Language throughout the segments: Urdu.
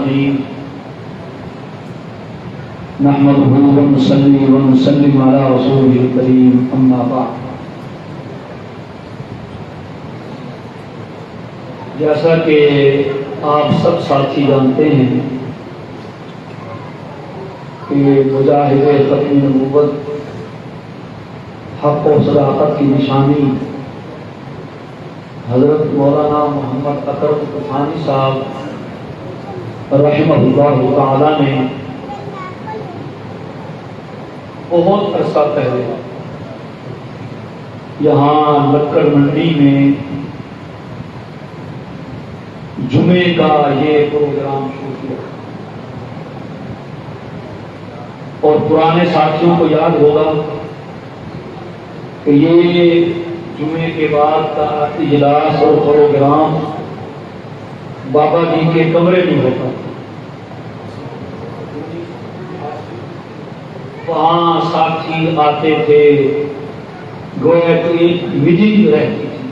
الرحيم نحمده ونصلي ونسلم على رسوله الكريم أما بعد. جیسا کہ آپ سب ساتھی جانتے ہیں کہ مجاہد ختم نبوت حق و صداقت کی نشانی حضرت مولانا محمد اکرم طوفانی صاحب رحمہ اللہ تعالی نے بہت عرصہ پہلے یہاں لکڑ منڈی میں جمعے کا یہ پروگرام شروع کیا اور پرانے ساتھیوں کو یاد ہوگا کہ یہ جمعے کے بعد کا اجلاس اور پروگرام بابا جی کے کمرے میں ہوتا تھا. وہاں ساتھی آتے تھے, گویا کہ ایک میٹنگ رہتی تھی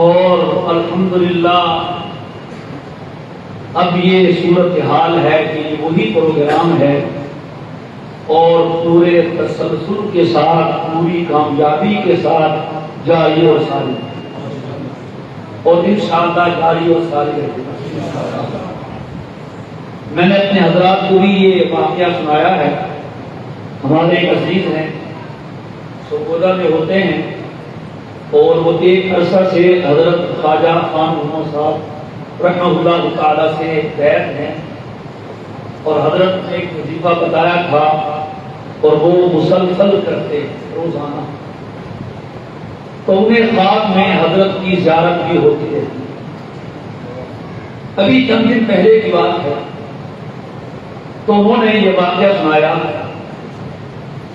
اور الحمدللہ اب یہ صورتحال ہے کہ یہ وہی پروگرام ہے اور پورے تسلسل کے ساتھ پوری کامیابی کے ساتھ جاری اور ساری اور انشاءاللہ جاری اور ساری رہے گا. میں نے اپنے حضرات کو بھی یہ واقعہ سنایا ہے. ہمارے ایک عزیز ہیں سرگودا میں ہوتے ہیں اور وہ ایک عرصہ سے حضرت خواجہ خان محمد صاحب رحمہ اللہ تعالی سے بیعت ہیں اور حضرت نے ایک وظیفہ بتایا تھا اور وہ مسلسل کرتے روزانہ, تو انہیں خواب میں حضرت کی زیارت بھی ہوتی رہتی. ابھی چند دن پہلے کی بات ہے تو انہوں نے یہ واقعہ سنایا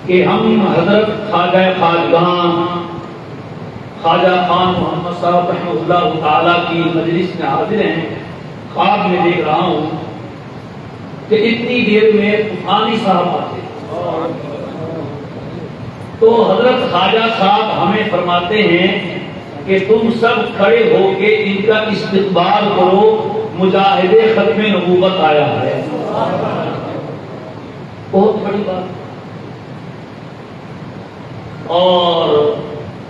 کہ ہم حضرت خواجہ خواجگان خواجہ خان محمد صاحب رحمہ اللہ تعالی کی مجلس میں حاضر ہیں. خواب میں دیکھ رہا ہوں کہ اتنی دیر میں طوفانی صاحب آتے تو حضرت خواجہ صاحب ہمیں فرماتے ہیں کہ تم سب کھڑے ہو کے ان کا استقبال کرو, مجاہد ختم نبوت آیا ہے. بہت بڑی بات. اور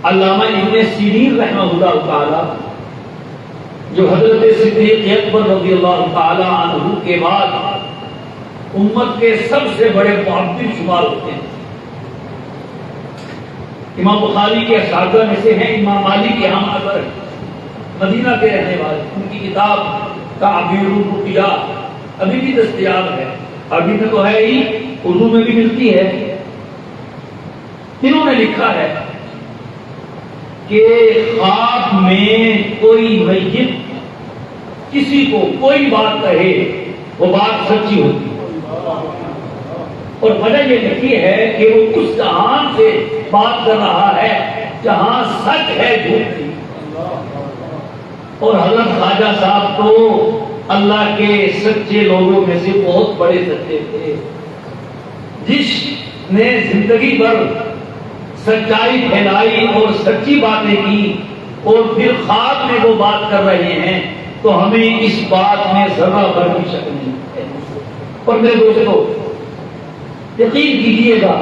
علامہ ابن سیرین رحمہ اللہ تعالی جو حضرت صدیق اکبر رضی اللہ تعالی عنہ کے بعد امت کے سب سے بڑے محدث شمار ہوتے ہیں. امام بخاری کے اساتذہ میں سے ہیں امام مالک کے ہم اثر مدینہ کے رہنے والے. ان کی کتاب تعبیر الرؤیا ابھی بھی دستیاب ہے, ابھی میں تو ہے ہی, اردو میں بھی ملتی ہے. انہوں نے لکھا ہے کہ خواب میں کوئی میت کسی کو کوئی بات کہے وہ بات سچی ہوتی ہے اور وجہ یہ لکھی ہے کہ وہ اس جہان سے بات کر رہا ہے جہاں سچ ہے جھوٹ نہیں. اور حضرت خواجہ صاحب تو اللہ کے سچے لوگوں میں سے بہت بڑے سچے تھے, جس نے زندگی بھر سچائی پھیلائی اور سچی باتیں کی اور پھر خواب میں وہ بات کر رہے ہیں تو ہمیں اس بات میں ذرہ بھر بھی شک نہیں ہے. اور میرے دوستو یقین کیجیے گا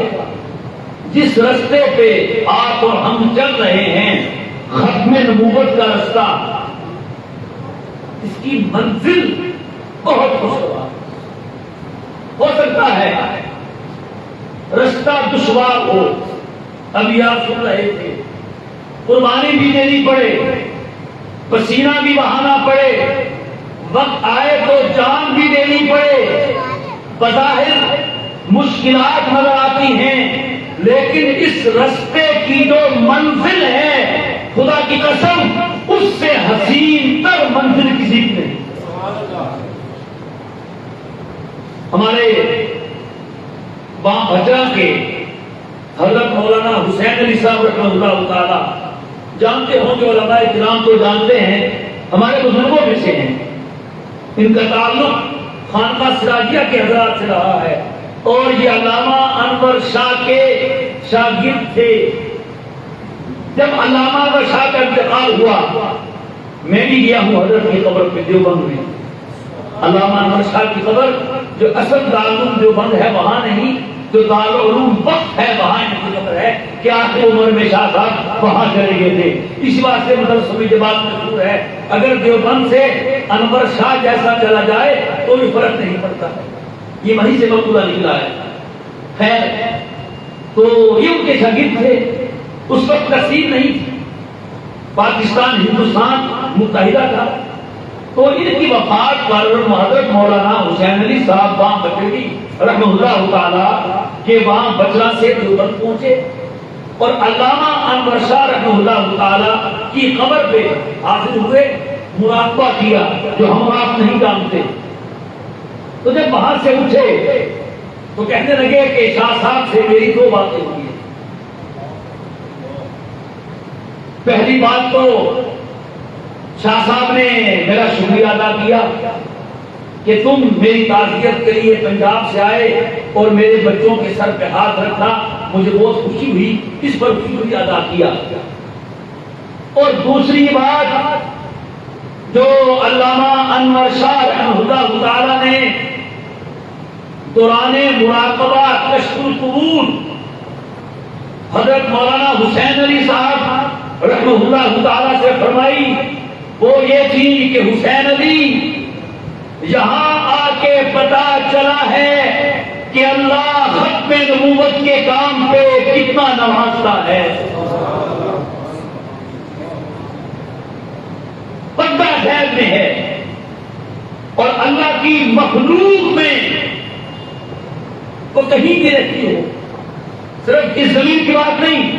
جس رستے پہ آپ اور ہم چل رہے ہیں ختم نبوت کا رستہ, اس کی منزل بہت خوشگوار ہو سکتا ہے. رستہ دشوار ہو, ابھی آپ سن رہے تھے قربانی بھی دینی پڑے, پسینہ بھی بہانا پڑے, وقت آئے تو جان بھی دینی پڑے. بظاہر مشکلات نظر آتی ہیں لیکن اس رستے کی جو منزل ہے خدا کی قسم اس سے حسین تر منزل کسی کی نہیں. ہمارے بجرا کے حضرت مولانا حسین علی صاحب رحمہ اللہ تعالی جانتے ہوں کہ علماء کرام تو جانتے ہیں, ہمارے بزرگوں میں سے ہیں. ان کا تعلق خانقاہ سراجیہ کے حضرات سے رہا ہے اور یہ علامہ انور شاہ کے شاگرد تھے. جب علامہ انور شاہ کا انتقال ہوا میں بھی گیا ہوں حضرت کی قبر پہ دیوبند میں، علامہ انور شاہ کی قبر جو اصل دارالعلوم دیوبند ہے وہاں نہیں، جو دارالعلوم وقت ہے وہاں ان کی قبر ہے کہ آخر عمر میں شاہ صاحب وہاں چلے گئے تھے۔ اس بات سے مدرسوں میں یہ بات مشہور ہے، اگر دیوبند سے انور شاہ جیسا چلا جائے تو بھی فرق نہیں پڑتا، یہ وہیں سے مقولہ نکلا ہے۔ خیر، تو یہ ان کے شاگرد تھے، اس وقت تقسیم نہیں تھی، پاکستان ہندوستان متحدہ تھا، تو ان کی وفات پر حضرت مولانا حسین علی صاحب وہاں بچڑی رحمہ اللہ تعالی کہ وہاں بچرا سے دیوبند پہنچے اور علامہ انور شاہ رحمہ اللہ تعالی کی قبر پہ حاضر ہوئے، مراقبہ کیا جو ہم آپ نہیں جانتے۔ تو جب وہاں سے اٹھے تو کہنے لگے کہ شاہ صاحب سے میری دو باتیں ہوئی ہیں۔ پہلی بات تو شاہ صاحب نے میرا شکریہ ادا کیا کہ تم میری تعزیت کے لیے پنجاب سے آئے اور میرے بچوں کے سر پہ ہاتھ رکھا، مجھے بہت خوشی ہوئی، اس پر شکریہ ادا کیا۔ اور دوسری بات جو علامہ انور شاہ رحمہ اللہ تعالی نے دوران مراقبہ کشف القبور حضرت مولانا حسین علی صاحب رحمہ اللہ تعالی سے فرمائی، وہ یہ تھی کہ حسین علی یہاں آ کے پتا چلا ہے کہ اللہ ختم نبوت کے کام پہ کتنا نوازتا ہے۔ پردہ ذیل میں ہے اور اللہ کی مخلوق میں وہ کہیں بھی رہتی ہو، صرف اس زمین کی بات نہیں،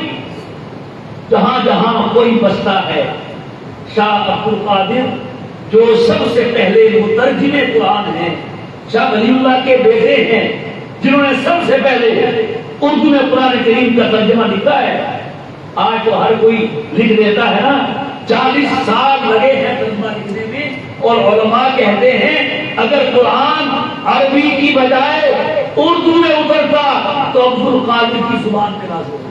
جہاں جہاں کوئی بستا ہے۔ شاہ عبد القادر جو سب سے پہلے مترجم قرآن ہیں، شاہ ولی اللہ کے بیٹے ہیں جنہوں نے سب سے پہلے اردو میں قرآن کریم کا ترجمہ لکھا ہے۔ آج تو ہر کوئی لکھ دیتا ہے نا، 40 سال لگے ہیں ترجمہ لکھنے میں، اور علماء کہتے ہیں اگر قرآن عربی کی بجائے اردو میں اترتا تو عبد القادر کی زبان پہ نازل ہوتا۔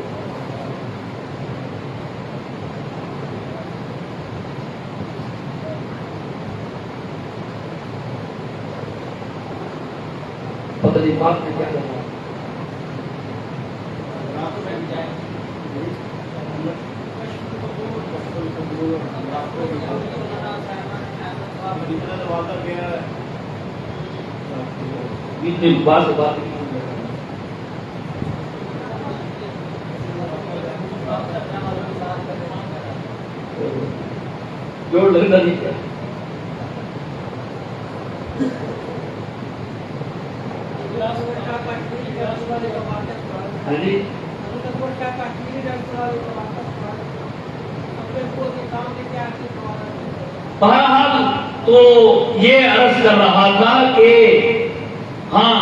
پتہ نہیں بات میں کیا کرنا ہے۔ بات جوڑ لگتا نہیں کیا بہرحال تو یہ عرض کر رہا تھا کہ ہاں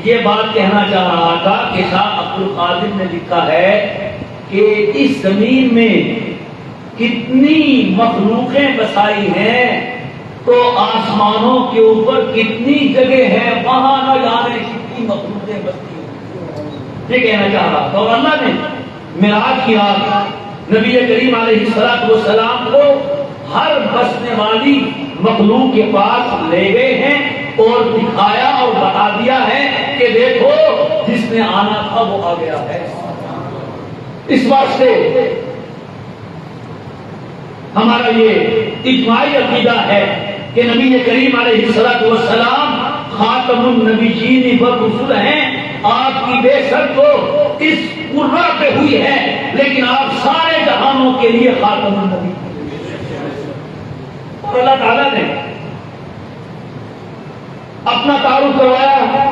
یہ بات کہنا چاہ رہا تھا کہ شاہ عبد القادر نے لکھا ہے کہ اس زمین میں کتنی مخلوقیں بسائی ہیں تو آسمانوں کے اوپر کتنی جگہ ہے وہاں نہ جانے کتنی مخلوقیں بستی ہیں، یہ کہنا چاہ رہا تھا۔ اور اللہ نے معراج کی رات نبی کریم علیہ السلام کو ہر بسنے والی مخلوق کے پاس لے گئے ہیں اور دکھایا اور بتا دیا ہے کہ دیکھو جس نے آنا تھا وہ آ گیا ہے۔ اس واسطے ہمارا یہ اجماعی عقیدہ ہے کہ نبی کریم علیہ السلام خاتم النبیین والرسل ہیں۔ آپ کی بے شک تو اس قرہ پہ ہوئی ہے لیکن آپ سارے جہانوں کے لیے خاتم النبی۔ اور اللہ تعالیٰ نے اپنا تعارف کروایا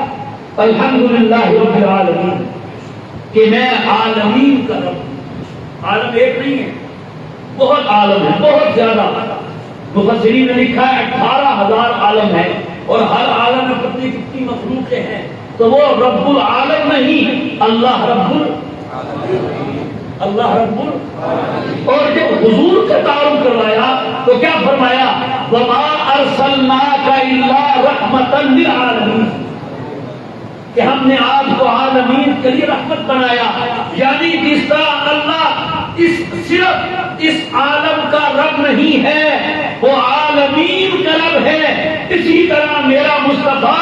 الحمدللہ رب العالمین کہ میں عالمین کا رب ہوں۔ عالم ایک نہیں ہے، بہت عالم ہے، بہت زیادہ۔ مفسرین نے لکھا ہے 18,000 عالم ہے اور ہر عالم میں کتنی کتنی مخلوقیں ہیں، تو وہ رب العالم نہیں، اللہ رب اللہ رب اور جب حضور کا تعارف کروایا تو کیا فرمایا؟ وَمَا أَرْسَلْنَاكَ إِلَّا رَحْمَةً لِلْعَالَمِينَ، کہ ہم نے آپ کو عالمین کے لیے رحمت بنایا، یعنی جس طرح اللہ صرف اس عالم کا رب نہیں ہے، وہ عالمین کا رب ہے، اسی طرح میرا مصطفیٰ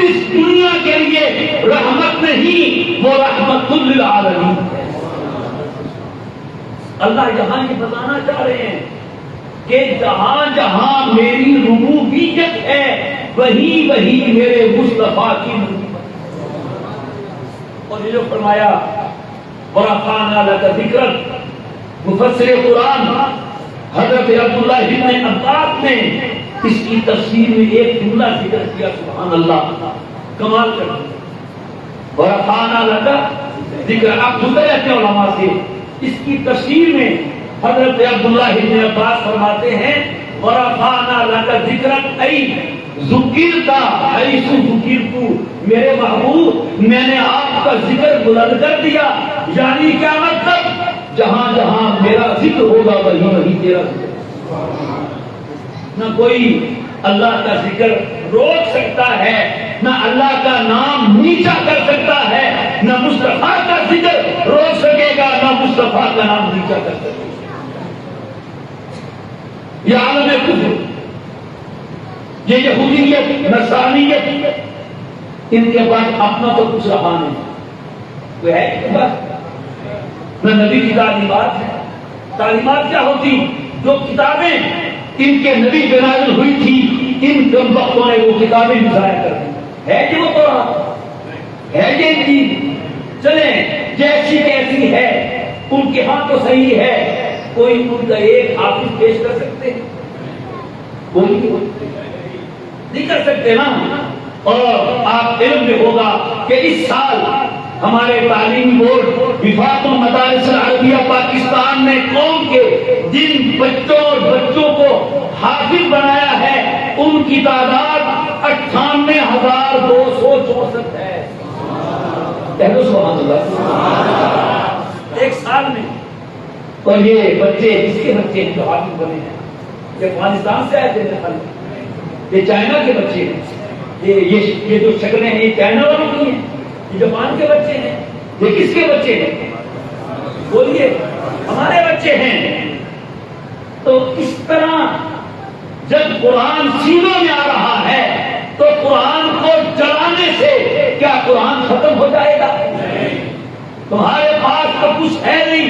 اس دنیا کے لیے رحمت نہیں، وہ رحمت للعالمین ہے۔ اللہ یہاں یہ بتانا چاہ رہے ہیں کہ جہاں جہاں میری ربوبیت ہے وہی وہی میرے مصطفیٰ کی ربوبیت۔ اور یہ جو فرمایا وَرَفَعْنَا لَكَ ذِكْرَكَ، مفسر قرآن حضرت عبداللہ ابن عباس نے اس کی تفسیر میں ایک جملہ ذکر کیا، سبحان اللہ، کمال کر دیا۔ وَرَفَعْنَا لَكَ ذِكْرَكَ، آپ سنتے رہتے ہیں علماء سے، اس کی تفسیر میں حضرت عبداللہ ابن عباس فرماتے ہیں وَرَفَعْنَا لَكَ ذِكْرَكَ أَيْ ذُكِرْتَ حَيْثُ ذُكِرْتُ، میرے محبوب میں نے آپ کا ذکر بلند کر دیا، یعنی کیا مطلب، جہاں جہاں میرا ذکر ہوگا وہی وہی تیرا ذکر۔ نہ کوئی اللہ کا ذکر روک سکتا ہے، نہ اللہ کا نام نیچا کر سکتا ہے، نہ مصطفیٰ کا ذکر روک سکے گا، نہ مصطفیٰ کا نام نیچا کر سکے گا۔ یہ عالم کفر، یہ یہودیت، نصرانیت، ان کے پاس اپنا تو کچھ رہا نہیں، کوئی ہے کہ بات نہ نبی کی تعلیمات ہے۔ تعلیمات کیا ہوتی؟ جو کتابیں ان کے نبی پہ نازل ہوئی تھی، ان کم وقتوں نے وہ کتابیں بھی ضائع کر دی۔ ہے کہ وہ قرآن ہے کہ انجیل، چلیں جیسی کیسی ہے ان کے ہاں تو صحیح ہے، کوئی ان کا ایک حافظ پیش کر سکتے ہیں؟ کوئی نہیں کر سکتے نا۔ اور آپ علم میں ہوگا کہ اس سال ہمارے تعلیمی بورڈ وفاق المدارس العربیہ پاکستان نے قوم کے جن بچوں اور بچوں کو حافظ بنایا ہے ان کی تعداد 98,264 ہے۔ سبحان اللہ، ایک سال میں۔ اور یہ بچے جس کے بچے جو حافظ بنے ہیں یہ افغانستان سے آئے تھے، یہ چائنا کے بچے ہیں، یہ جو شکلیں ہیں یہ چائنا والوں کی ہیں، یہ جاپان کے بچے ہیں، یہ کس کے بچے ہیں؟ بولیے، ہمارے بچے ہیں۔ تو اس طرح جب قرآن سینوں میں آ رہا ہے تو قرآن کو جلانے سے کیا قرآن ختم ہو جائے گا؟ تمہارے پاس تو کچھ ہے نہیں،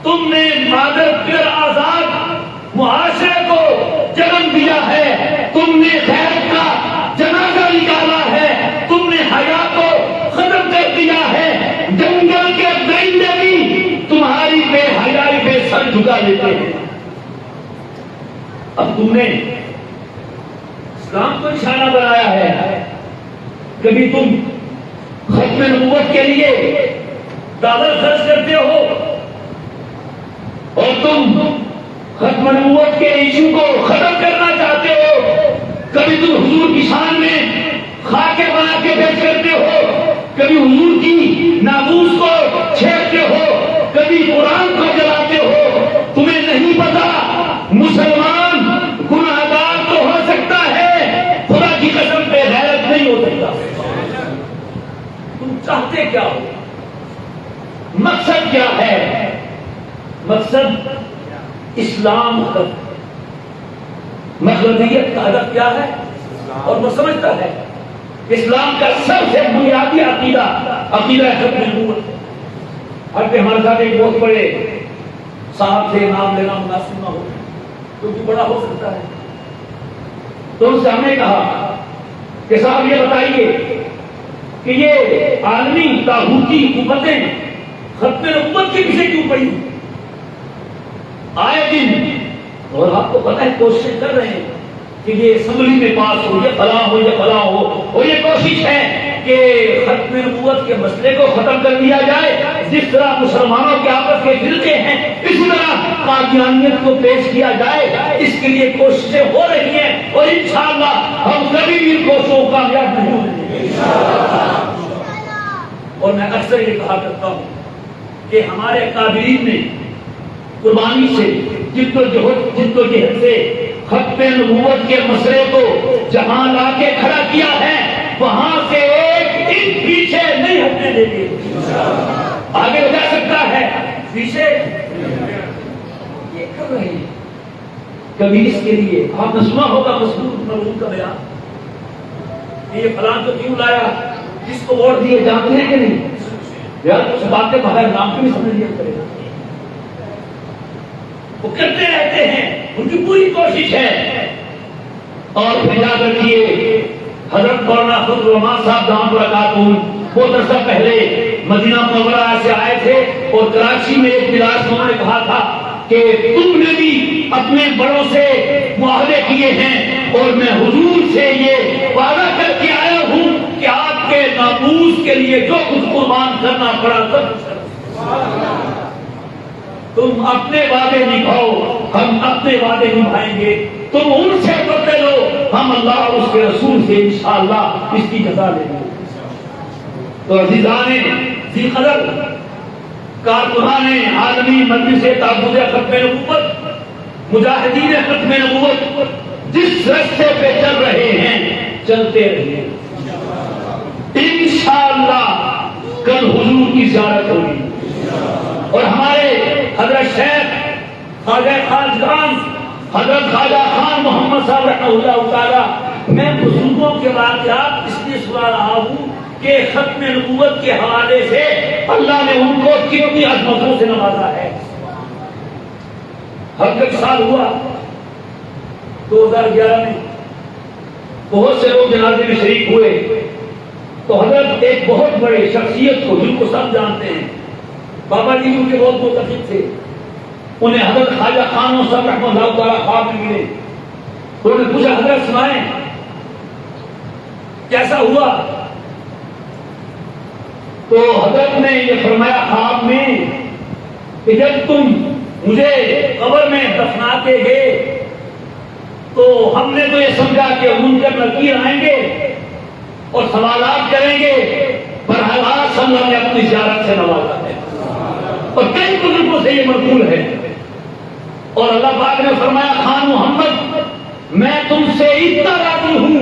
تم نے مادر پیر آزاد معاشرے کو جنم دیا ہے، تم نے غیرت کا جنازہ نکالا ہے، تم نے حیا کو ختم کر دیا ہے، جنگل کے درندے بھی تمہاری بے حیائی پہ سر جھکا لیتے ہیں۔ اب تم نے اسلام کو نشانہ بنایا ہے، کبھی تم ختم نبوت کے لیے ڈالر خرچ کرتے ہو اور تم ختم نبوت کے ایشو کو ختم کرنا چاہتے ہو، کبھی تم حضور کی شان میں خاکے بنا کے پیش کرتے ہو، کبھی حضور کی ناموس کو چھیڑتے ہو، کبھی قرآن کو جلاتے ہو۔ تمہیں نہیں پتا مسلمان گناہگار تو ہو سکتا ہے، خدا کی قسم پہ غیرت نہیں ہو سکتا۔ تم چاہتے کیا ہو؟ مقصد کیا ہے؟ مقصد اسلام کا، مغربیت کا ہدف کیا ہے؟ اور وہ سمجھتا ہے اسلام کا سب سے بنیادی عقیدہ ختم نبوت ہے۔ اب کہ ہمارے ساتھ ایک بہت بڑے صاحب سے نام لینا مناسب نہ ہو کیونکہ بڑا ہو سکتا ہے، تو ان سے ہم نے کہا کہ صاحب یہ بتائیے کہ یہ عالمی طاغوتی حکومتیں ختم نبوت کے پیچھے کیوں پڑی آئے دن؟ اور آپ کو پتہ ہے کوشش کر رہے ہیں کہ یہ اسمبلی میں پاس ہو، یہ فلاں ہو، یہ فلاں ہو، اور یہ کوشش ہے کہ ختم نبوت کے مسئلے کو ختم کر دیا جائے۔ جس طرح مسلمانوں کے آپس کے فرقے ہیں اسی طرح قادیانیت کو پیش کیا جائے، اس کے لیے کوششیں ہو رہی ہیں، اور انشاءاللہ ہم کبھی بھی ان کوششوں کو کامیاب نہیں ہوں گے۔ اور میں اکثر یہ کہا کرتا ہوں کہ ہمارے قابلین نے قربانی سے جدوجہد سے ختم نبوت کے مسئلے کو جہاں لا کے کھڑا کیا ہے، وہاں سے ایک توحید پیچھے نہیں ہٹنے دیں گے. آگے ہو جا سکتا ہے, پیچھے یہ کر رہے ہیں. کبھی اس کے لیے آپ نے سنا ہوگا مسعود مرحوم کا بیان, یہ فلاں تو کیوں لایا, جس کو ووٹ دیے جانتے ہیں کہ نہیں, یار کچھ باتیں بغیر نام کی نہیں سمجھ لیا کرے گا. وہ کرتے رہتے ہیں, ان کی پوری کوشش ہے. اور پھر یاد رکھیے حضرت مولانا فضل الرحمان صاحب دامت برکاتہ وہ درسہ پہلے مدینہ منورہ سے آئے تھے اور کراچی میں ایک مجلس میں انہوں نے کہا تھا کہ تم نے بھی اپنے بڑوں سے معاہدے کیے ہیں اور میں حضور سے یہ وعدہ کر کے آیا ہوں کہ آپ کے ناموس کے لیے جو کچھ قربان کرنا پڑا سب تم اپنے وعدے نبھاؤ, ہم اپنے وعدے نبھائیں گے. تم ان سے بدلے لو, ہم اللہ اور اس کے رسول سے انشاءاللہ اس کی جزا لیں گے. تو عزیزان ذی قدر کارکنان عالمی مجلس تعبد ختم نبوت, مجاہدین ختم نبوت جس راستے پہ چل رہے ہیں چلتے رہیے. انشاءاللہ کل حضور کی زیارت ہوگی اور ہمارے حضرت شیخ خواجہ خاجگان حضرت خواجہ خان محمد صاحب رحمہ اللہ تعالی, میں بزرگوں کے واقعات اس لیے سنا رہا ہوں کہ ختم نبوت کے حوالے سے اللہ نے ان کو کتنی عظمتوں سے نوازا ہے. ہر ایک سال ہوا 2011 میں بہت سے لوگ جنازے میں شریک ہوئے, تو حضرت ایک بہت بڑے شخصیت کو جن کو سب جانتے ہیں, بابا جی ان کے بہت متفق تھے, انہیں حضرت خواجہ خان صاحب رحمہ اللہ تعالیٰ خواب میں ملے. انہوں نے پوچھا حضرت سنائیں کیسا ہوا, تو حضرت نے یہ فرمایا خواب میں کہ جب تم مجھے قبر میں دفناتے گئے تو ہم نے تو یہ سمجھا کہ منکر نکیر آئیں گے اور سوالات کریں گے, پر حالات اللہ نے اپنی زیارت سے نوازا ہے اور کئی بزرگوں سے یہ مقبول ہے. اور اللہ پاک نے فرمایا خان محمد میں تم سے اتنا راضی ہوں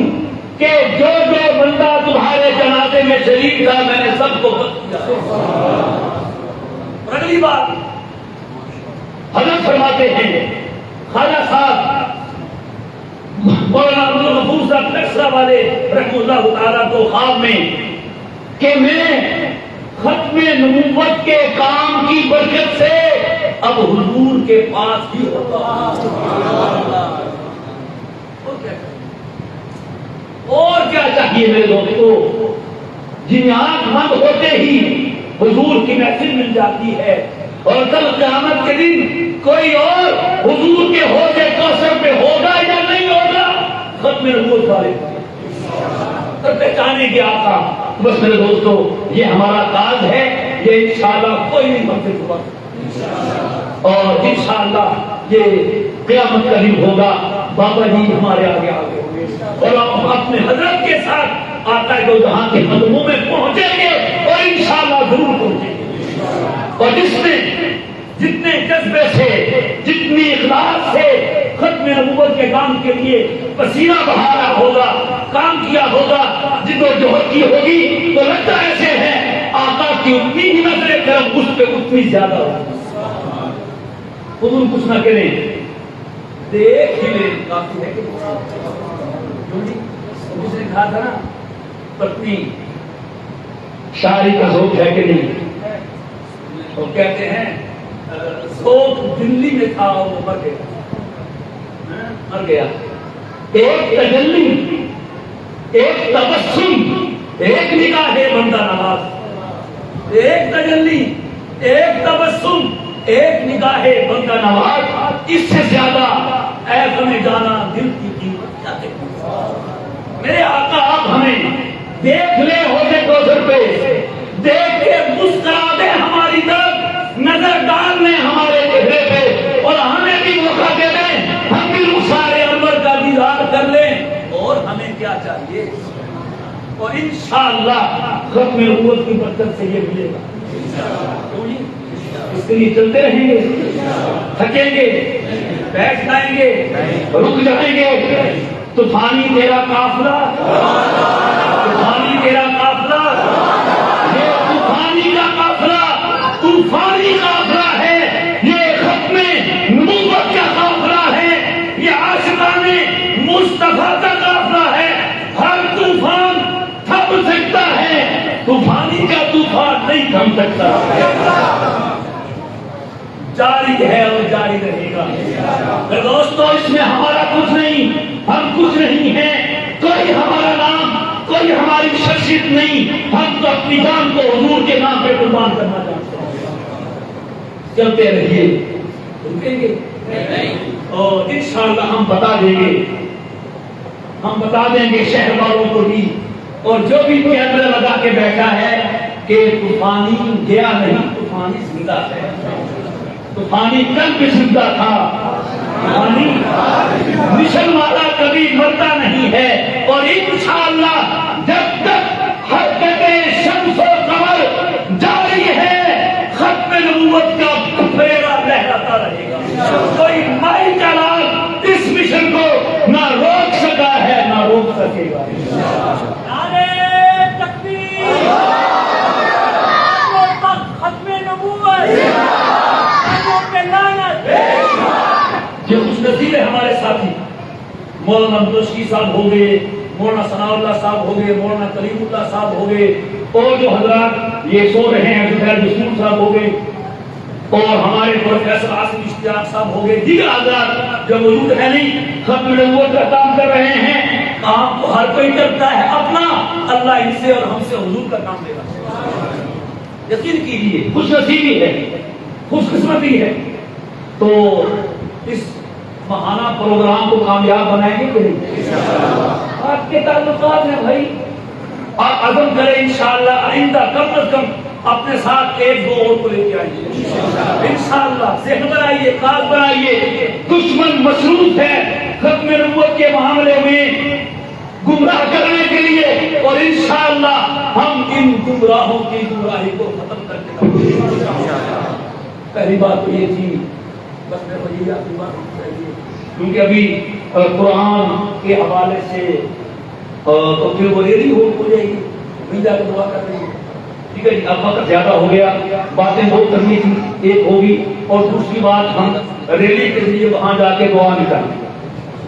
کہ جو جو بندہ تمہارے جنازے میں شریک تھا میں نے سب کو بخش دیا. اگلی بات حضرت فرماتے ہیں خواجہ صاحب مولانا عبد الغفور صاحب نقصہ والے رحمہ اللہ تعالیٰ کو خواب میں کہ میں ختم نبوت کے کام کی برکت سے اب حضور کے پاس ہی ہوتا. اور کیا چاہیے میرے دوستو, جن آنکھ بند ہوتے ہی حضور کی محفل مل جاتی ہے اور کل قیامت کے دن کوئی اور حضور کے حوض کوثر پہ ہوگا یا نہیں ہوگا, ختم نبوت والے پہچانے گے آقا. بس میرے دوستو یہ ہمارا کاج ہے, یہ انشاءاللہ کوئی نہیں بنتے ہوا اور انشاءاللہ یہ قیامت کا دن ہوگا. بابا جی ہمارے آگے آگے ہوں گے اور ہم اپنے حضرت کے ساتھ آقا دو جہاں کے قدموں میں پہنچیں گے اور انشاءاللہ ضرور پہنچیں گے. اور جس نے جتنے جذبے سے جتنی اخلاص سے ختم نبوت کے کام کے لیے پسینہ بہانا ہوگا, کام کیا ہوگا, جدوجہد کی ہوگی, تو لگتا ایسے ہے آقا کی اتنی ہی نظر کرم اس پہ اتنی زیادہ ہوگی. حضور کچھ نہ کریں, دیکھ ہی لیں کافی ہے کہ اس نے کہا تھا نا پتنی شاعری کا ذوق ہے کہ نہیں, وہ کہتے ہیں ذوق دلی میں تھا وہ مر گیا. ایک تجلی, ایک تبسم, ایک نگاہ بندہ نواز, ایک تجلی, ایک تبسم, ایک نگاہ بندہ نواز, اس سے زیادہ اے غم جانا دل کی قیمت کیا ہے. میرے آقا آپ ہمیں دیکھ لے ہوتے کوثر پہ, دیکھ کے مسکرا دے ہماری طرف, نظر ڈال لیں ہمارے چہرے پہ اور ہمیں بھی موقع دے دیں, ہم بھی رخسار انور کا دیدار کر لیں. اور ہمیں کیا چاہیے, اور انشاءاللہ ختم نبوت کی برکت سے یہ ملے گا. اس کے لیے چلتے رہیں گے, تھکیں گے, بیٹھ جائیں گے, رک جائیں گے. طوفانی تیرا قافلہ, طوفانی تیرا قافلہ بن سکتا ہے، جاری ہے اور جاری رہے گا۔ دوستو اس میں ہمارا کچھ نہیں، ہم کچھ نہیں ہیں، کوئی ہمارا نام، کوئی ہماری شخصیت نہیں، ہم تو اپنی جان کو حضور کے نام پہ قربان کرنا چاہتے ہیں۔ چلتے رہیے، رکیں گے اور انشاءاللہ ہم بتا دیں گے، ہم بتا دیں گے شہر والوں کو بھی، اور جو بھی کیمرہ لگا کے بیٹھا ہے کہ طوفانی گیا نہیں، طوفانی زندہ ہے، طوفانی کل بھی زندہ تھا، طوفانی مشن والا کبھی مرتا نہیں ہے، اور انشاءاللہ جب تک حرکت شمس و قمر جاری ہے ختم نبوت کا پھیرا لہراتا رہے گا۔ کوئی مائی کا راز اس مشن کو نہ روک سکا ہے نہ روک سکے گا۔ نعرے تکبیر، ختم نبوت، یہ خوش نصیب ہے ہمارے ساتھی مولانا مدوشی صاحب ہو گئے، مولانا ثناء اللہ صاحب ہو گئے، مولانا کریم اللہ صاحب ہو گئے، اور جو حضرات یہ سو رہے ہیں زبیر رسول صاحب ہو گئے، اور ہمارے پروفیسر عاصم اشتیاق صاحب ہو گئے، دیگر حضرات جو موجود ہے نہیں ختم نبوت کا کام کر رہے ہیں۔ کام تو ہر کوئی کرتا ہے اپنا، اللہ ان سے اور ہم سے حضور کا کام لے گا، یقین کیجیے، خوش نصیبی ہے، خوش قسمتی ہے۔ تو اس ماہانہ پروگرام کو کامیاب بنائیں گے کہ نہیں؟ آپ کے تعلقات ہیں بھائی، آپ عزم کریں انشاءاللہ آئندہ کم از کم اپنے ساتھ ایک دو اور کو لے کے آئیے انشاءاللہ، ذہن بنائیے، کاغذ بنائیے۔ دشمن مصروف ہے ختم نبوت کے معاملے میں گمراہ کرنے کے لیے، اور انشاءاللہ ہم ان گمراہوں کی گمراہی کو ختم کر کے پہلی بات تو یہ تھی، بس میں وہی آپ کی بات چاہیے، کیونکہ ابھی قرآن کے حوالے سے تو پھر وہ ریلی ہو جائے گی، وہیں جا کے دعا کر رہی ہے، ٹھیک ہے جی۔ اب وقت زیادہ ہو گیا، باتیں بہت کرنی تھی، ایک ہوگی، اور دوسری بات ہم ریلی کے ذریعے وہاں جا کے دعا نہیں کریں،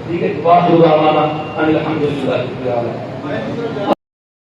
ٹھیک ہے۔ واخر دعوانا ان الحمدللہ رب العالمین۔